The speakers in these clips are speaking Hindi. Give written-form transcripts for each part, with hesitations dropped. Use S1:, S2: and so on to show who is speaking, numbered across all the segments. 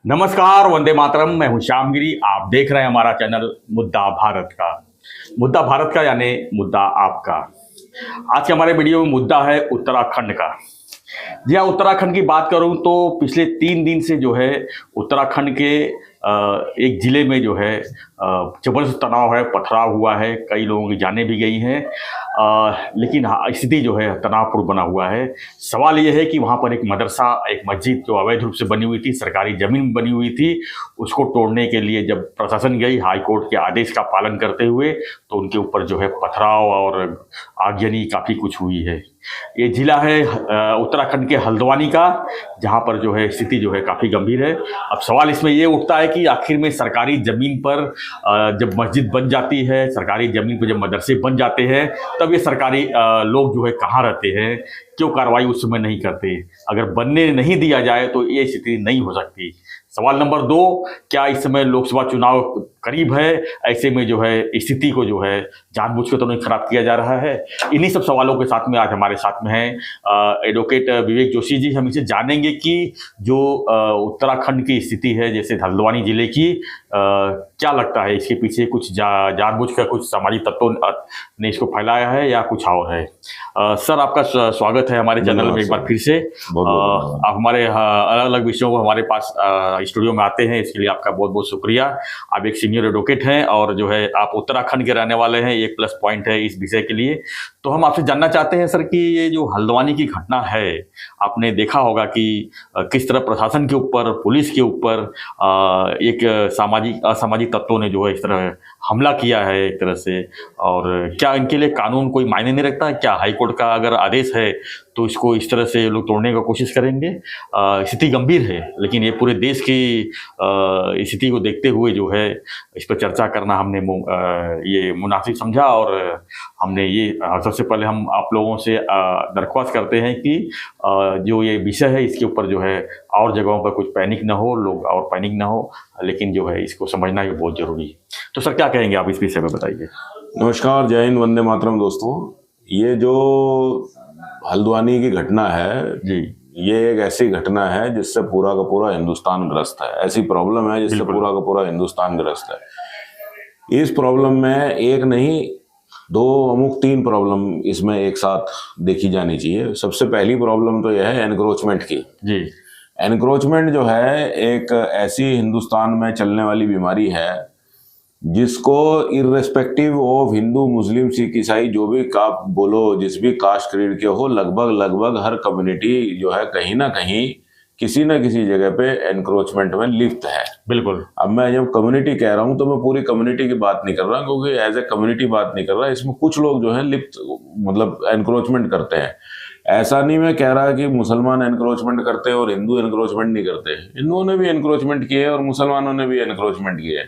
S1: नमस्कार, वंदे मातरम। मैं हूं श्यामगिरी। आप देख रहे हैं हमारा चैनल मुद्दा भारत का। मुद्दा भारत का यानी मुद्दा आपका। आज के हमारे वीडियो में मुद्दा है उत्तराखंड का। जी हाँ, उत्तराखंड की बात करूं तो पिछले 3 दिन से जो है उत्तराखंड के एक जिले में जो है जबरदस्त तनाव है, पथराव हुआ है, कई लोगों की जानें भी गई हैं। लेकिन स्थिति जो है तनावपूर्ण बना हुआ है। सवाल यह है कि वहाँ पर एक मदरसा, एक मस्जिद जो अवैध रूप से बनी हुई थी, सरकारी ज़मीन में बनी हुई थी, उसको तोड़ने के लिए जब प्रशासन गई हाई कोर्ट के आदेश का पालन करते हुए, तो उनके ऊपर जो है पथराव और आगजनी काफ़ी कुछ हुई है। ये जिला है उत्तराखंड के हल्द्वानी का, जहाँ पर जो है स्थिति जो है काफ़ी गंभीर है। अब सवाल इसमें ये उठता है कि आखिर में सरकारी ज़मीन पर जब मस्जिद बन जाती है, सरकारी ज़मीन पर जब मदरसे बन जाते हैं, तब ये सरकारी लोग जो है कहाँ रहते हैं, क्यों कार्रवाई उस समय नहीं करते? अगर बनने नहीं दिया जाए तो ये स्थिति नहीं हो सकती। सवाल नंबर 2, क्या इस समय लोकसभा चुनाव करीब है, ऐसे में जो है स्थिति को जो है जानबूझ के तो नहीं खराब किया जा रहा है? इन्हीं सब सवालों के साथ में आज हमारे साथ में हैं एडवोकेट विवेक जोशी जी। हम इसे जानेंगे कि जो उत्तराखंड की स्थिति है, जैसे हल्द्वानी जिले की, क्या लगता है इसके पीछे कुछ जानबूझ कर कुछ सामाजिक तत्वों ने इसको फैलाया है या कुछ और है? सर, आपका स्वागत है हमारे चैनल में एक बार फिर से। आप हमारे अलग अलग विषयों को हमारे पास स्टूडियो में आते हैं, इसके लिए आपका बहुत बहुत शुक्रिया। आप एक सीनियर एडवोकेट हैं और जो है आप उत्तराखंड के रहने वाले हैं, एक प्लस पॉइंट है इस विषय के लिए। तो हम आपसे जानना चाहते हैं सर कि ये जो हल्द्वानी की घटना है, आपने देखा होगा कि किस तरह प्रशासन के ऊपर, पुलिस के ऊपर एक असामाजिक तत्वों ने जो है इस तरह हमला किया है एक तरह से। और क्या इनके लिए कानून कोई मायने नहीं रखता? क्या हाईकोर्ट का अगर आदेश है तो इसको इस तरह से लोग तोड़ने की कोशिश करेंगे? स्थिति गंभीर है, लेकिन ये पूरे देश की स्थिति को देखते हुए जो है इस पर चर्चा करना हमने ये मुनासिब समझा। और हमने ये सबसे पहले हम आप लोगों से दरख्वास्त करते हैं कि जो ये विषय है इसके ऊपर जो है और जगहों पर कुछ पैनिक ना हो, लोग और पैनिक ना हो, लेकिन जो है इसको समझना ही बहुत ज़रूरी है। तो सर, क्या कहेंगे आप इस विषय में, बताइए।
S2: नमस्कार, जय हिंद, वंदे मातरम। दोस्तों, ये जो हल्द्वानी की घटना है जी, ये एक ऐसी घटना है जिससे पूरा का पूरा हिंदुस्तान ग्रस्त है। ऐसी प्रॉब्लम है जिससे पूरा का पूरा हिंदुस्तान ग्रस्त है। इस प्रॉब्लम में एक नहीं, 2 अमुक 3 प्रॉब्लम इसमें एक साथ देखी जानी चाहिए। सबसे पहली प्रॉब्लम तो यह है एनक्रोचमेंट की जी। एनक्रोचमेंट जो है एक ऐसी हिंदुस्तान में चलने वाली बीमारी है जिसको इर्रेस्पेक्टिव ऑफ हिंदू, मुस्लिम, सिख, ईसाई, जो भी आप बोलो, जिस भी कास्ट क्रीड के हो, लगभग हर कम्युनिटी जो है कहीं ना कहीं किसी न किसी जगह पे एनक्रोचमेंट में लिप्त है। बिल्कुल। अब मैं जब कम्युनिटी कह रहा हूं तो मैं पूरी कम्युनिटी की बात नहीं कर रहा, क्योंकि एज ए कम्युनिटी बात नहीं कर रहा, इसमें कुछ लोग जो है लिप्त, मतलब एनक्रोचमेंट करते हैं। ऐसा नहीं मैं कह रहा कि मुसलमान एनक्रोचमेंट करते हैं और हिंदू एनक्रोचमेंट नहीं करते। हिंदुओं ने भी एनक्रोचमेंट किए और मुसलमानों ने भी एनक्रोचमेंट किए।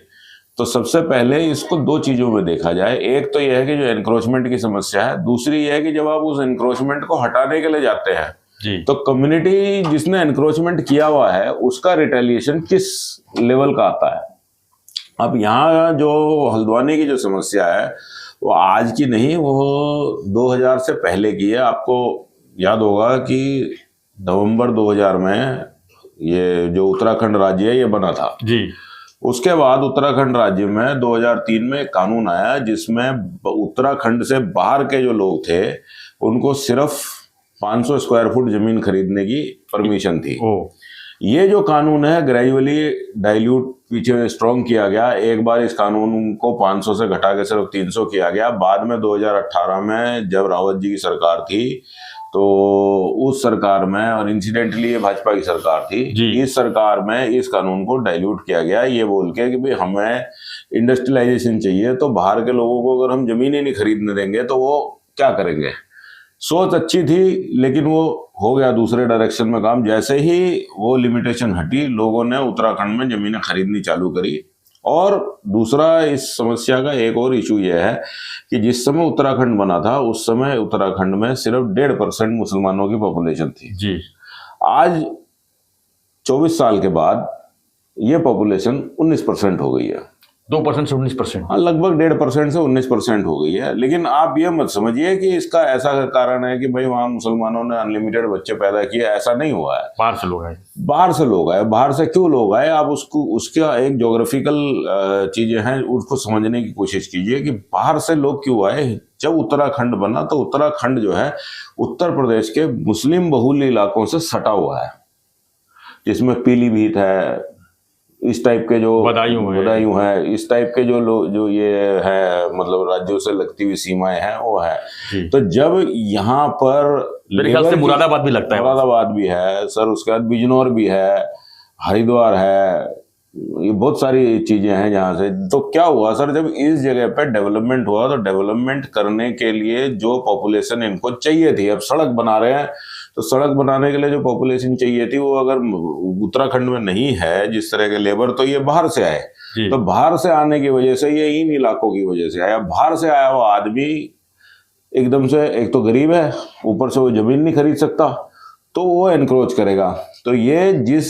S2: तो सबसे पहले इसको 2 चीजों में देखा जाए। एक तो यह है कि जो एनक्रोचमेंट की समस्या है, दूसरी यह है कि जब आप उस एनक्रोचमेंट को हटाने के लिए जाते हैं जी, तो कम्युनिटी जिसने एनक्रोचमेंट किया हुआ है उसका रिटेलिएशन किस लेवल का आता है। अब यहाँ जो हल्द्वानी की जो समस्या है वो आज की नहीं, वो 2000 से पहले की है। आपको याद होगा कि नवंबर 2000 में ये जो उत्तराखंड राज्य है ये बना था जी। उसके बाद उत्तराखंड राज्य में 2003 में कानून आया जिसमें उत्तराखंड से बाहर के जो लोग थे उनको सिर्फ 500 स्क्वायर फुट जमीन खरीदने की परमिशन थी। ये जो कानून है ग्रेजुअली डाइल्यूट पीछे स्ट्रॉन्ग किया गया। एक बार इस कानून को 500 से घटा के सिर्फ 300 किया गया। बाद में 2018 में जब रावत जी की सरकार थी तो उस सरकार में, और इंसिडेंटली ये भाजपा की सरकार थी, इस सरकार में इस कानून को डाइल्यूट किया गया, ये बोल के कि भाई हमें इंडस्ट्रियलाइजेशन चाहिए, तो बाहर के लोगों को अगर हम जमीन ही नहीं खरीदने देंगे तो वो क्या करेंगे। सोच अच्छी थी, लेकिन वो हो गया दूसरे डायरेक्शन में काम। जैसे ही वो लिमिटेशन हटी, लोगों ने उत्तराखंड में जमीनें खरीदनी चालू करी। और दूसरा इस समस्या का एक और इशू यह है कि जिस समय उत्तराखंड बना था उस समय उत्तराखंड में सिर्फ 1.5% मुसलमानों की पॉपुलेशन थी जी। आज 24 साल के बाद ये पॉपुलेशन 19% हो गई है।
S1: 2% से 19%।
S2: हाँ, लगभग 1.5% से 19% हो गई है। लेकिन आप ये मत समझिए कि इसका ऐसा कारण है कि भाई वहां मुसलमानों ने अनलिमिटेड बच्चे पैदा किए, ऐसा नहीं हुआ है।
S1: बाहर से लोग आए।
S2: बाहर से लोग आए। बाहर से क्यों लोग आए, आप उसको उसका एक ज्योग्राफिकल चीजें हैं, उसको समझने की कोशिश कीजिए कि बाहर से लोग क्यों आए। जब उत्तराखंड बना तो उत्तराखंड जो है उत्तर प्रदेश के मुस्लिम बहुल इलाकों से सटा हुआ है, जिसमें पीलीभीत है, इस टाइप के जो बदायूं है, इस टाइप के जो ये है, मतलब राज्यों से लगती हुई सीमाएं हैं वो है। तो जब यहाँ पर
S1: मेरे ख्याल से मुरादाबाद भी लगता है,
S2: मुरादाबाद भी है सर, उसके बाद बिजनौर भी है, हरिद्वार है, ये बहुत सारी चीजें हैं जहाँ से। तो क्या हुआ सर, जब इस जगह पे डेवलपमेंट हुआ तो डेवलपमेंट करने के लिए जो पॉपुलेशन इनको चाहिए थी, अब सड़क बना रहे हैं तो सड़क बनाने के लिए जो पॉपुलेशन चाहिए थी वो अगर उत्तराखंड में नहीं है जिस तरह के लेबर, तो ये बाहर से आए। तो बाहर से आने की वजह से ये इन इलाकों की वजह से आया। बाहर से आया हुआ आदमी एकदम से एक तो गरीब है, ऊपर से वो जमीन नहीं खरीद सकता, तो वो एनक्रोच करेगा। तो ये जिस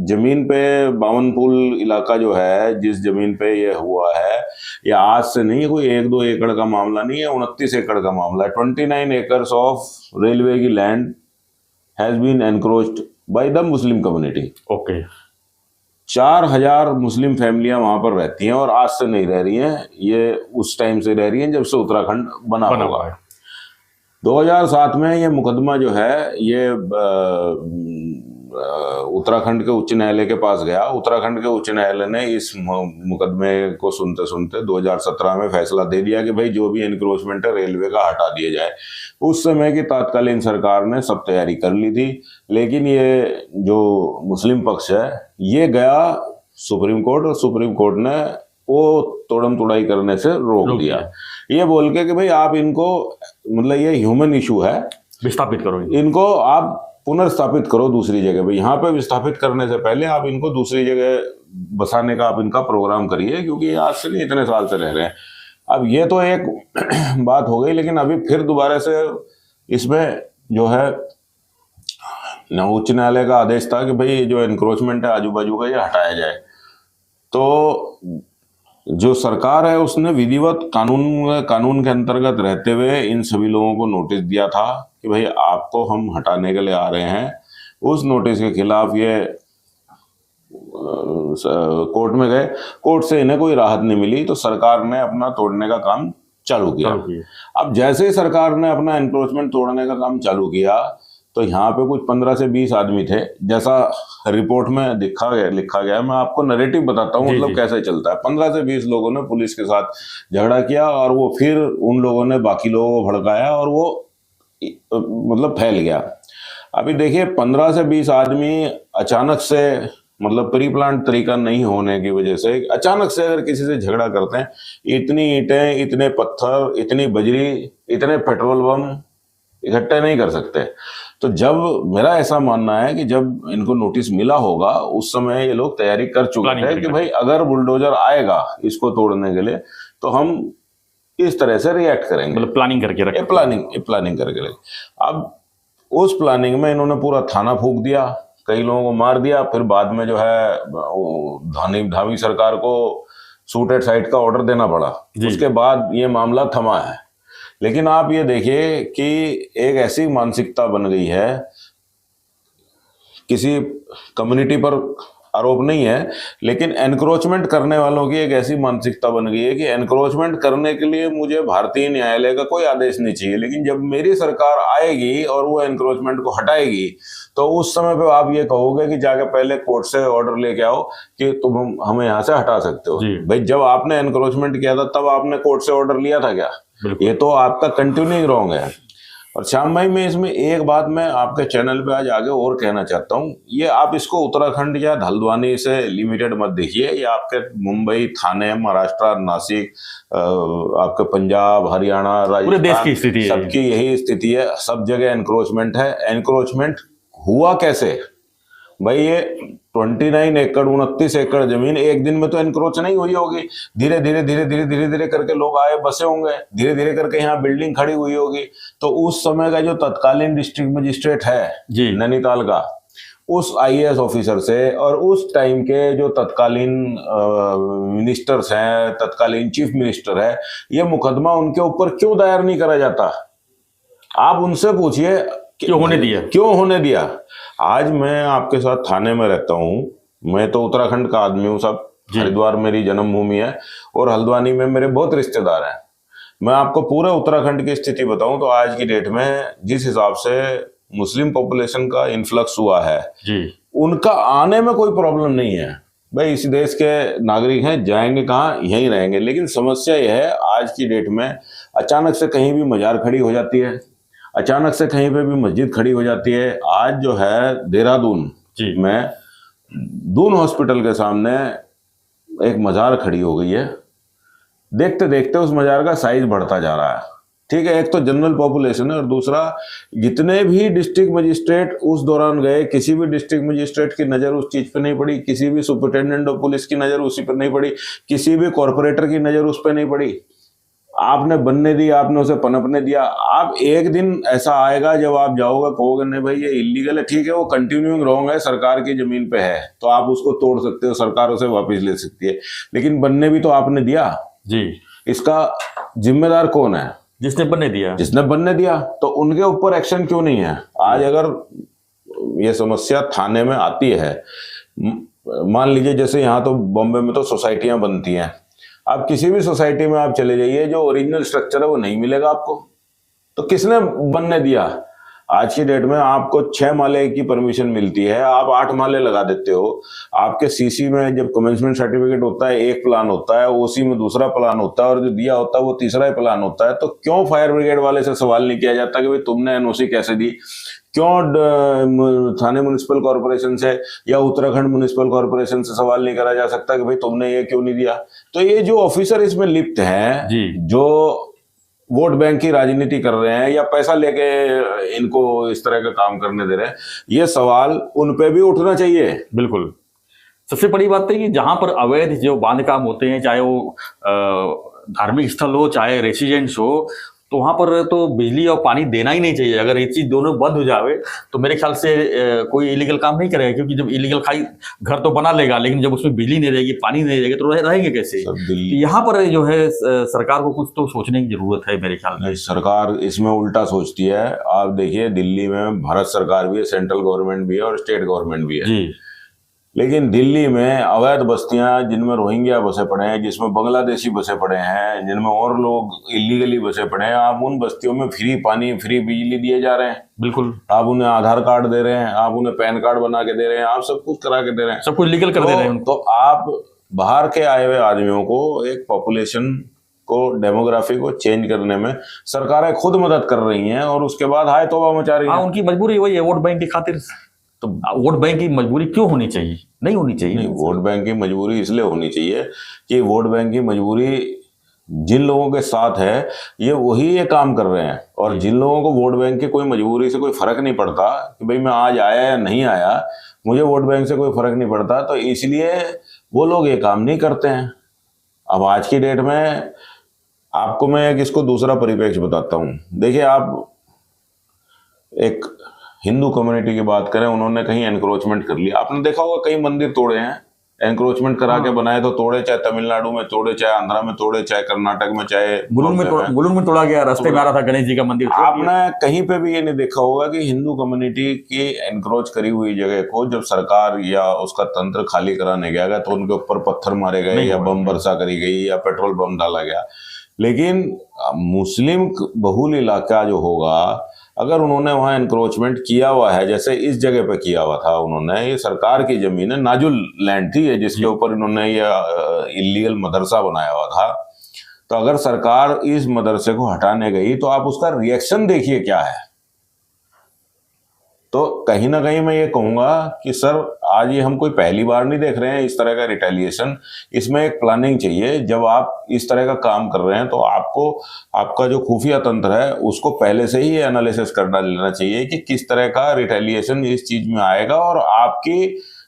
S2: जमीन पे बावनपुल इलाका जो है, जिस जमीन पे ये हुआ है, ये आज से नहीं है, कोई 1-2 एकड़ का मामला नहीं है, 29 एकड़ का मामला है। 29 एकर्स ऑफ रेलवे की land has been encroached by the Muslim community.
S1: Okay.
S2: 4000 Muslim फैमिलियां वहां पर रहती हैं और आज से नहीं रह रही हैं, ये उस टाइम से रह रही हैं जब से उत्तराखंड बना हुआ है। 2007 में ये मुकदमा जो है ये उत्तराखंड के उच्च न्यायालय के पास गया। उत्तराखंड के उच्च न्यायालय ने इस मुकदमे को सुनते सुनते 2017 में फैसला दे दिया कि भाई जो भी एनक्रोचमेंट है रेलवे का हटा दिया जाए। उस समय की तात्कालीन सरकार ने सब तैयारी कर ली थी, लेकिन ये जो मुस्लिम पक्ष है ये गया सुप्रीम कोर्ट, और सुप्रीम कोर्ट ने वो तोड़म तोड़ाई करने से रोक दिया, ये बोल के कि भाई आप इनको, मतलब ये ह्यूमन इशू है,
S1: विस्थापित करो
S2: इनको, आप पुनर्स्थापित करो दूसरी जगह पे। यहाँ पे विस्थापित करने से पहले आप इनको दूसरी जगह बसाने का आप इनका प्रोग्राम करिए, क्योंकि आज से नहीं इतने साल से रह रहे हैं। अब ये तो एक बात हो गई, लेकिन अभी फिर दोबारा से इसमें जो है उच्च न्यायालय का आदेश था कि भाई जो एनक्रोचमेंट है आजू बाजू का ये हटाया जाए। तो जो सरकार है उसने विधिवत कानून के अंतर्गत रहते हुए इन सभी लोगों को नोटिस दिया था कि भाई आपको हम हटाने के लिए आ रहे हैं। उस नोटिस के खिलाफ ये कोर्ट में गए, कोर्ट से इन्हें कोई राहत नहीं मिली, तो सरकार ने अपना तोड़ने का काम चालू किया। अब जैसे ही सरकार ने अपना एनक्रोचमेंट तोड़ने का काम चालू किया तो यहाँ पे कुछ 15 से 20 आदमी थे, जैसा रिपोर्ट में लिखा गया। मैं आपको नरेटिव बताता हूँ, मतलब कैसे चलता है। 15 से 20 लोगों ने पुलिस के साथ झगड़ा किया और वो फिर उन लोगों ने बाकी लोगों को भड़काया और वो मतलब फैल गया। अभी देखिए 15 से 20 आदमी अचानक से, मतलब प्री प्लान तरीका नहीं होने की वजह से अचानक से अगर किसी से झगड़ा करते हैं, इतनी ईंटें, इतने पत्थर, इतनी बजरी, इतने पेट्रोल बम इकट्ठे नहीं कर सकते। तो जब, मेरा ऐसा मानना है कि जब इनको नोटिस मिला होगा उस समय ये लोग तैयारी कर चुके थे कि भाई अगर बुलडोजर आएगा इसको तोड़ने के लिए तो हम इस तरह से रिएक्ट करेंगे,
S1: मतलब प्लानिंग करके रखे,
S2: प्लानिंग करके रखे। अब उस प्लानिंग में इन्होंने पूरा थाना फूंक दिया, कई लोगों को मार दिया, फिर बाद में जो है धामी सरकार को शूट एट साइट का ऑर्डर देना पड़ा। उसके बाद ये मामला थमा है। लेकिन आप ये देखिए कि एक ऐसी मानसिकता बन गई है, किसी कम्युनिटी पर आरोप नहीं है, लेकिन एनक्रोचमेंट करने वालों की एक ऐसी मानसिकता बन गई है कि एनक्रोचमेंट करने के लिए मुझे भारतीय न्यायालय का कोई आदेश नहीं चाहिए, लेकिन जब मेरी सरकार आएगी और वो एनक्रोचमेंट को हटाएगी तो उस समय पे आप ये कहोगे कि जाके पहले कोर्ट से ऑर्डर लेके आओ कि तुम हमें यहाँ से हटा सकते हो। भाई जब आपने एनक्रोचमेंट किया था तब आपने कोर्ट से ऑर्डर लिया था क्या? ये तो आपका कंटिन्यूइंग रॉन्ग है। और श्याम भाई, मैं इसमें एक बात मैं आपके चैनल पे आज आगे और कहना चाहता हूँ, ये आप इसको उत्तराखंड या हल्द्वानी से लिमिटेड मत देखिए। ये आपके मुंबई, थाने, महाराष्ट्र, नासिक, आपके पंजाब, हरियाणा,
S1: पूरे देश की स्थिति है,
S2: सबकी यही स्थिति है। सब जगह एनक्रोचमेंट है। एनक्रोचमेंट हुआ कैसे भाई? ये 29 एकड़ 29 एकड़ जमीन एक दिन में तो एनक्रोच नहीं हुई होगी। धीरे धीरे करके लोग आए, बसे होंगे, धीरे धीरे करके यहाँ बिल्डिंग खड़ी हुई होगी। तो उस समय का जो तत्कालीन डिस्ट्रिक्ट मजिस्ट्रेट है नैनीताल का, उस आईएएस ऑफिसर से और उस टाइम के जो तत्कालीन मिनिस्टर्स हैं, तत्कालीन चीफ मिनिस्टर है, ये मुकदमा उनके ऊपर क्यों दायर नहीं करा जाता? आप उनसे पूछिए
S1: क्यों होने दिया?
S2: क्यों होने दिया? आज मैं आपके साथ थाने में रहता हूँ, मैं तो उत्तराखंड का आदमी हूँ, सब हरिद्वार मेरी जन्मभूमि है और हल्द्वानी में मेरे बहुत रिश्तेदार हैं। मैं आपको पूरे उत्तराखंड की स्थिति बताऊं तो आज की डेट में जिस हिसाब से मुस्लिम पॉपुलेशन का इन्फ्लक्स हुआ है
S1: जी,
S2: उनका आने में कोई प्रॉब्लम नहीं है। भाई इस देश के नागरिक हैं, जाएंगे कहाँ, यहीं रहेंगे। लेकिन समस्या यह है आज की डेट में अचानक से कहीं भी मजार खड़ी हो जाती है, अचानक से कहीं पे भी मस्जिद खड़ी हो जाती है। आज जो है देहरादून में दून हॉस्पिटल के सामने एक मजार खड़ी हो गई है। देखते देखते उस मजार का साइज बढ़ता जा रहा है। ठीक है, एक तो जनरल पॉपुलेशन है और दूसरा जितने भी डिस्ट्रिक्ट मजिस्ट्रेट उस दौरान गए, किसी भी डिस्ट्रिक्ट मजिस्ट्रेट की नज़र उस चीज़ पे नहीं पड़ी, किसी भी सुपरिटेंडेंट ऑफ पुलिस की नज़र उसी पर नहीं पड़ी, किसी भी कॉरपोरेटर की नज़र उस पर नहीं पड़ी। आपने बनने दी, आपने उसे पनपने दिया। आप एक दिन ऐसा आएगा जब आप जाओगे, कहोगे नहीं भाई ये इलीगल है, ठीक है, वो कंटिन्यूइंग रॉन्ग है, सरकार की जमीन पे है तो आप उसको तोड़ सकते हो, सरकार उसे वापस ले सकती है, लेकिन बनने भी तो आपने दिया
S1: जी।
S2: इसका जिम्मेदार कौन है?
S1: जिसने बनने दिया।
S2: जिसने बनने दिया। तो उनके ऊपर एक्शन क्यों नहीं है? आज अगर ये समस्या थाने में आती है, मान लीजिए जैसे यहाँ तो बॉम्बे में तो सोसाइटियां बनती हैं, आप किसी भी सोसाइटी में आप चले जाइए, जो ओरिजिनल स्ट्रक्चर है वो नहीं मिलेगा आपको। तो किसने बनने दिया? आज की डेट में आपको 6 माले की परमिशन मिलती है, आप 8 माले लगा देते हो। आपके सीसी में जब कमेंसमेंट सर्टिफिकेट होता है एक प्लान होता है, ओसी में दूसरा प्लान होता है और जो दिया होता है वो तीसरा ही प्लान होता है। तो क्यों फायर ब्रिगेड वाले से सवाल नहीं किया जाता कि भाई तुमने एनओसी कैसे दी? क्यों थाने म्युनिसिपल कॉर्पोरेशन से या उत्तराखंड म्युनिसिपल कॉर्पोरेशन से सवाल नहीं करा जा सकता कि भाई तुमने ये क्यों नहीं दिया? तो ये जो ऑफिसर इसमें लिप्त हैं, जो वोट बैंक की राजनीति कर रहे हैं या पैसा लेके इनको इस तरह का काम करने दे रहे हैं, ये सवाल उन पे भी उठना चाहिए।
S1: बिल्कुल। सबसे बड़ी बात है कि जहां पर अवैध जो बांध काम होते हैं, चाहे वो धार्मिक स्थल हो चाहे रेसिडेंस हो, तो वहां पर तो बिजली और पानी देना ही नहीं चाहिए। अगर ये चीज दोनों बंद हो जावे तो मेरे ख्याल से कोई इलीगल काम नहीं करेगा, क्योंकि जब इलीगल खाई घर तो बना लेगा, लेकिन जब उसमें बिजली नहीं रहेगी, पानी नहीं रहेगी तो रहेंगे कैसे? यहाँ पर जो है सरकार को कुछ तो सोचने की जरूरत है मेरे ख्याल में।
S2: सरकार इसमें उल्टा सोचती है। आप देखिए दिल्ली में भारत सरकार भी है, सेंट्रल गवर्नमेंट भी है और स्टेट गवर्नमेंट भी है जी। लेकिन दिल्ली में अवैध बस्तियां जिनमें रोहिंग्या बसे पड़े हैं, जिसमें बांग्लादेशी बसे पड़े हैं, जिनमें और लोग इलीगली बसे पड़े हैं, आप उन बस्तियों में फ्री पानी फ्री बिजली दिए जा रहे हैं। बिल्कुल। आप उन्हें आधार कार्ड दे रहे हैं, आप उन्हें पैन कार्ड बना के दे रहे हैं, आप सब कुछ करा के दे रहे हैं,
S1: सब कुछ लीगल कर दे रहे हैं।
S2: तो आप बाहर के आए हुए आदमियों को, एक पॉपुलेशन को, डेमोग्राफी को चेंज करने में सरकारें खुद मदद कर रही हैं और उसके बाद हाय तौबा मचा रही हैं।
S1: उनकी मजबूरी वही है, वोट बैंक की खातिर। तो वोट बैंक की मजबूरी क्यों होनी चाहिए? नहीं होनी चाहिए।
S2: नहीं, वोट बैंक की मजबूरी इसलिए होनी चाहिए कि वोट बैंक की मजबूरी जिन लोगों के साथ है ये वही ये काम कर रहे हैं, और जिन लोगों को वोट बैंक की कोई मजबूरी से कोई फर्क नहीं पड़ता कि भाई मैं आज आया या नहीं आया, मुझे वोट बैंक से कोई फर्क नहीं पड़ता, तो इसलिए वो लोग ये काम नहीं करते हैं। अब आज की डेट में आपको मैं एक इसको दूसरा परिप्रेक्ष्य बताता हूँ। देखिए, आप एक हिंदू कम्युनिटी की बात करें, उन्होंने कहीं एनक्रोचमेंट कर लिया, आपने देखा होगा कई मंदिर तोड़े हैं, एनक्रोचमेंट करा के बनाए तो तोड़े, चाहे तमिलनाडु में तोड़े, चाहे आंध्रा में तोड़े, चाहे कर्नाटक में, चाहे
S1: गुलुन में तोड़ा गया, रास्ते में आ रहा था गणेश जी का मंदिर।
S2: आपने कहीं पे भी ये नहीं देखा होगा कि हिंदू कम्युनिटी की एनक्रोच करी हुई जगह को जब सरकार या उसका तंत्र खाली कराने गया तो उनके ऊपर पत्थर मारे गए या बम वर्षा करी गई या पेट्रोल बम डाला गया। लेकिन मुस्लिम बहुल इलाका जो होगा, अगर उन्होंने वहाँ एनक्रोचमेंट किया हुआ है, जैसे इस जगह पे किया हुआ था उन्होंने, ये सरकार की जमीन है, नाजुल लैंड थी है, जिसके ऊपर इन्होंने ये इलीगल मदरसा बनाया हुआ था, तो अगर सरकार इस मदरसे को हटाने गई तो आप उसका रिएक्शन देखिए क्या है। तो कहीं ना कहीं मैं ये कहूँगा कि सर आज ये हम कोई पहली बार नहीं देख रहे हैं इस तरह का रिटेलिएशन, इसमें एक प्लानिंग चाहिए। जब आप इस तरह का काम कर रहे हैं तो आपको आपका जो खुफिया तंत्र है उसको पहले से ही एनालिसिस करना लेना चाहिए कि किस तरह का रिटेलिएशन इस चीज में आएगा और आपकी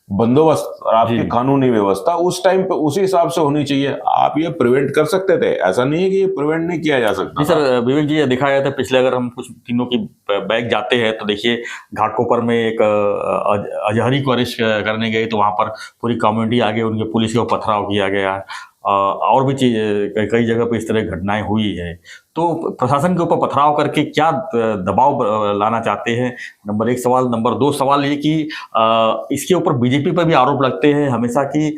S2: बंदोबस्त और आपकी
S1: जी।
S2: कानूनी व्यवस्था उस टाइम पे उसी हिसाब से होनी चाहिए। आप ये प्रिवेंट कर सकते थे, ऐसा नहीं है कि ये प्रिवेंट नहीं किया जा सकता
S1: जी
S2: था।
S1: सर, विवेक जी, ये देखा गया था पिछले, अगर हम कुछ दिनों की बैक जाते हैं तो देखिए घाटकोपर में एक अजहरी को अरेस्ट करने गए तो वहाँ पर पूरी कम्युनिटी आगे उनके पुलिस के ऊपर पथराव किया गया। और भी चीज कई जगह पे इस तरह की घटनाएं हुई है। तो प्रशासन के ऊपर पथराव करके क्या दबाव लाना चाहते हैं, नंबर एक सवाल। नंबर दो सवाल ये कि इसके ऊपर बीजेपी पर भी आरोप लगते हैं हमेशा कि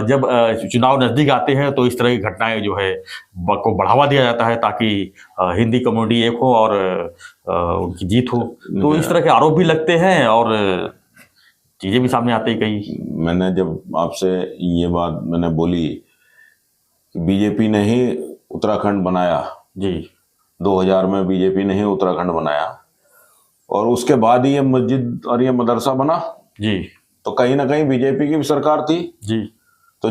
S1: जब चुनाव नजदीक आते हैं तो इस तरह की घटनाएं जो है को बढ़ावा दिया जाता है ताकि हिंदी कम्युनिटी एक हो और उनकी जीत हो। तो इस तरह के आरोप भी लगते हैं और चीजें भी सामने आती है कई।
S2: मैंने जब आपसे ये बात मैंने बोली कि बीजेपी ने ही उत्तराखंड बनाया,
S1: जी
S2: 2000 में बीजेपी ने ही उत्तराखंड बनाया और उसके बाद ही ये मस्जिद और ये मदरसा बना,
S1: जी
S2: तो कहीं ना कहीं बीजेपी की भी सरकार थी।
S1: जी
S2: तो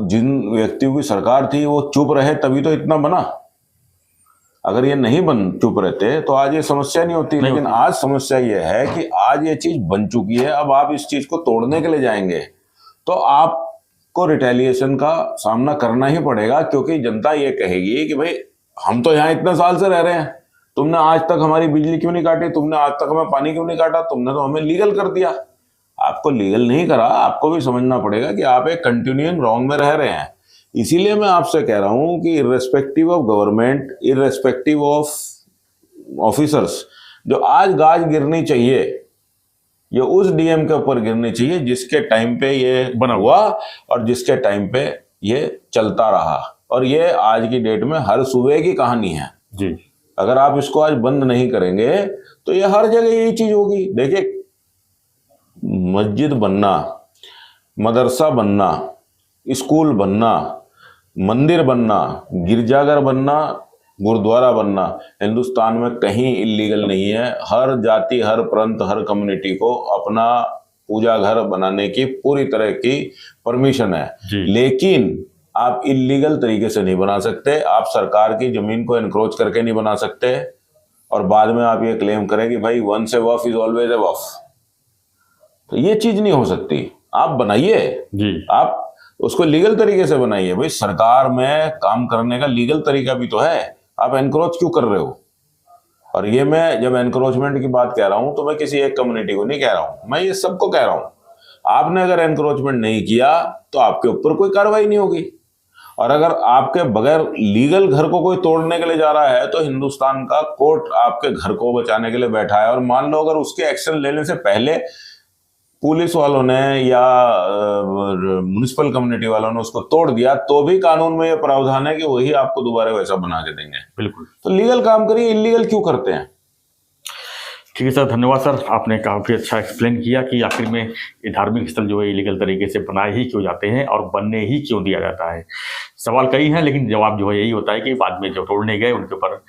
S2: जिन व्यक्तियों की सरकार थी वो चुप रहे तभी तो इतना बना। अगर ये नहीं चुप रहते तो आज ये समस्या नहीं होती। लेकिन आज समस्या ये है कि आज ये चीज बन चुकी है, अब आप इस चीज को तोड़ने के लिए जाएंगे तो आपको रिटेलिएशन का सामना करना ही पड़ेगा, क्योंकि जनता ये कहेगी कि भाई हम तो यहाँ इतने साल से रह रहे हैं, तुमने आज तक हमारी बिजली क्यों नहीं काटी, तुमने आज तक हमें पानी क्यों नहीं काटा, तुमने तो हमें लीगल कर दिया। आपको लीगल नहीं करा, आपको भी समझना पड़ेगा कि आप एक कंटिन्यूइंग रॉन्ग में रह रहे हैं। इसीलिए मैं आपसे कह रहा हूं कि irrespective of government, irrespective of officers, जो आज गाज गिरनी चाहिए ये उस डीएम के ऊपर गिरनी चाहिए जिसके टाइम पे ये बना हुआ और जिसके टाइम पे ये चलता रहा। और ये आज की डेट में हर सूबे की कहानी है
S1: जी।
S2: अगर आप इसको आज बंद नहीं करेंगे तो ये हर जगह यही चीज होगी। देखिए, मस्जिद बनना, मदरसा बनना, स्कूल बनना, मंदिर बनना, गिरजाघर बनना, गुरुद्वारा बनना हिंदुस्तान में कहीं इलीगल नहीं है। हर जाति, हर प्रांत, हर कम्युनिटी को अपना पूजा घर बनाने की पूरी तरह की परमिशन है। लेकिन आप इलीगल तरीके से नहीं बना सकते। आप सरकार की जमीन को एनक्रोच करके नहीं बना सकते और बाद में आप ये क्लेम करें कि भाई वंस ए वफ इज ऑलवेज ए वफ। तो ये चीज नहीं हो सकती। आप बनाइए जी, आप उसको लीगल तरीके से बनाइए। भाई सरकार में काम करने का लीगल तरीका भी तो है, आप एनक्रोच क्यों कर रहे हो? और ये मैं जब एनक्रोचमेंट की बात कह रहा हूं तो मैं किसी एक कम्युनिटी को नहीं कह रहा हूं, मैं ये सबको कह रहा हूं। आपने अगर एनक्रोचमेंट नहीं किया तो आपके ऊपर कोई कार्रवाई नहीं होगी। और अगर आपके बगैर लीगल घर को कोई तोड़ने के लिए जा रहा है तो हिंदुस्तान का कोर्ट आपके घर को बचाने के लिए बैठा है। और मान लो अगर उसके एक्शन लेने से पहले पुलिस वालों ने या म्युनिसिपल कम्युनिटी वालों ने उसको तोड़ दिया तो भी कानून में ये प्रावधान है कि वही आपको दोबारा वैसा बना के देंगे। बिल्कुल। तो लीगल काम करिए, इलीगल क्यों करते हैं?
S1: ठीक है सर, धन्यवाद सर, आपने काफ़ी अच्छा एक्सप्लेन किया कि आखिर में ये धार्मिक स्थल जो है इलीगल तरीके से बनाए ही क्यों जाते हैं और बनने ही क्यों दिया जाता है। सवाल कई हैं लेकिन जवाब जो है यही होता है कि बाद में जो तोड़ने गए उनके ऊपर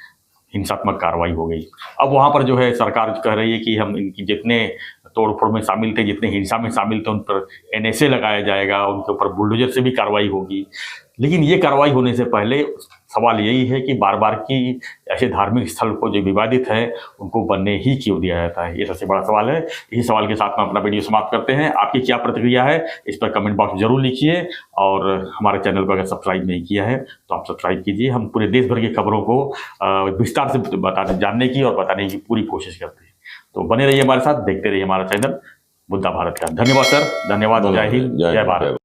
S1: हिंसात्मक कार्रवाई हो गई। अब वहाँ पर जो है सरकार कह रही है कि हम इनकी जितने तोड़फोड़ में शामिल थे, जितने हिंसा में शामिल थे, उन पर NSA लगाया जाएगा, उनके ऊपर बुलडोजर से भी कार्रवाई होगी। लेकिन ये कार्रवाई होने से पहले सवाल यही है कि बार बार की ऐसे धार्मिक स्थल को जो विवादित है उनको बनने ही क्यों दिया जाता है, ये सबसे बड़ा सवाल है। इसी सवाल के साथ में अपना वीडियो समाप्त करते हैं। आपकी क्या प्रतिक्रिया है इस पर कमेंट बॉक्स में जरूर लिखिए और हमारे चैनल को अगर सब्सक्राइब नहीं किया है तो आप सब्सक्राइब कीजिए। हम पूरे देश भर की खबरों को विस्तार से जानने की और बताने की पूरी कोशिश करते हैं। तो बने रहिए हमारे साथ, देखते रहिए हमारा चैनल मुद्दा भारत का। धन्यवाद सर, धन्यवाद। जय हिंद, जय भारत।